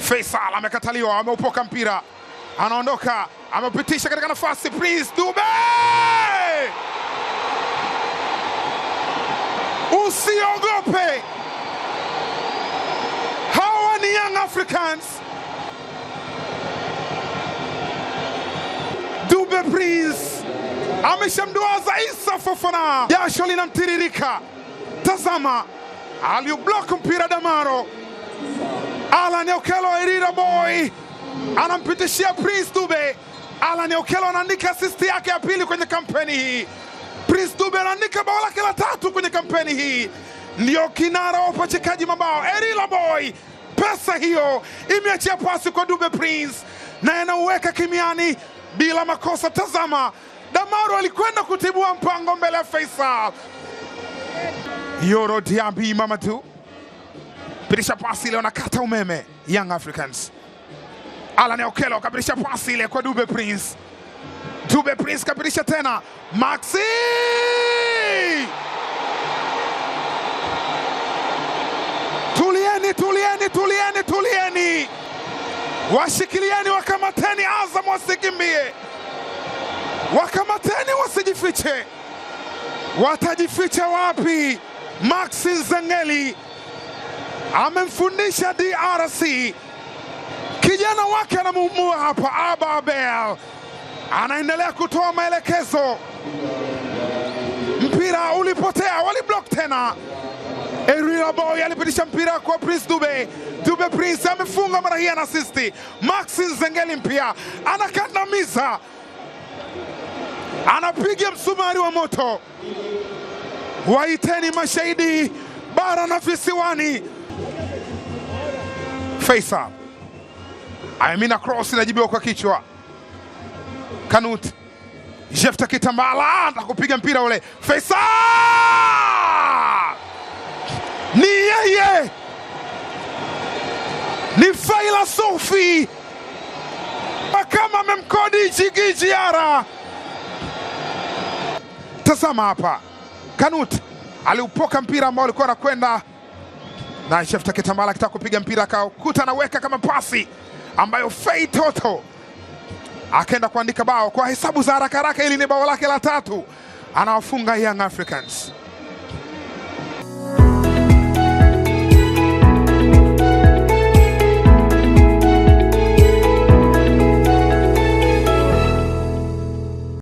Faisal amekataliwa, ameupoka mpira, anaondoka, amepitisha katika nafasi. Prince Dube, usiogope, hawa ni Young Africans. Dube Prince ameshamduaza Issa Fofana, jasho linamtiririka. Tazama, aliublock mpira Damaro. Alan Okello, Erira Boy anampitishia Prince Dube. Alan Okello anaandika assist yake ya pili kwenye kampeni hii. Prince Dube anaandika bao lake la 3 kwenye kampeni hii. Ndio kinara wa upachikaji mabao. Erira Boy, pesa hiyo imeachia pasi kwa Dube Prince na anauweka kimiani bila makosa. Tazama, Damaro alikwenda kutibua mpango mbele ya Faisal. Yoro Diaby Mamadou pitisha pasi ile, wanakata umeme Young Africans. Alan Okello kapitisha pasi ile kwa Dube Prince. Dube Prince kapitisha tena, Maxi tulieni, washikilieni, wakamateni Azam wasikimbie, wakamateni wasijifiche. Watajificha wapi? Maxi Nzengeli amemfundisha DRC, kijana wake anamuumua hapa. Aba Abel anaendelea kutoa maelekezo, mpira ulipotea, waliblock tena. Erira Boy alipitisha mpira kwa Prince Dube. Dube Prince amefunga mara hii, ana assist. Maxi Nzengeli mpia anakandamiza, anapiga msumari wa moto. Waiteni mashahidi bara na visiwani. Faisal Amina, cross inajibiwa kwa kichwa. Kanut Jefta Kitambala atakupiga mpira ule. Faisal ni yeye, ni Faila Sofi kama memkodi Jigijiara. Tazama hapa, Kanut aliupoka mpira ambao alikuwa anakwenda na Jefta Kitambala akitaka kupiga mpira, akakuta anaweka kama pasi ambayo Fei Toto akaenda kuandika bao. Kwa hesabu za haraka haraka, hili ni bao lake la 3, anawafunga Young Africans.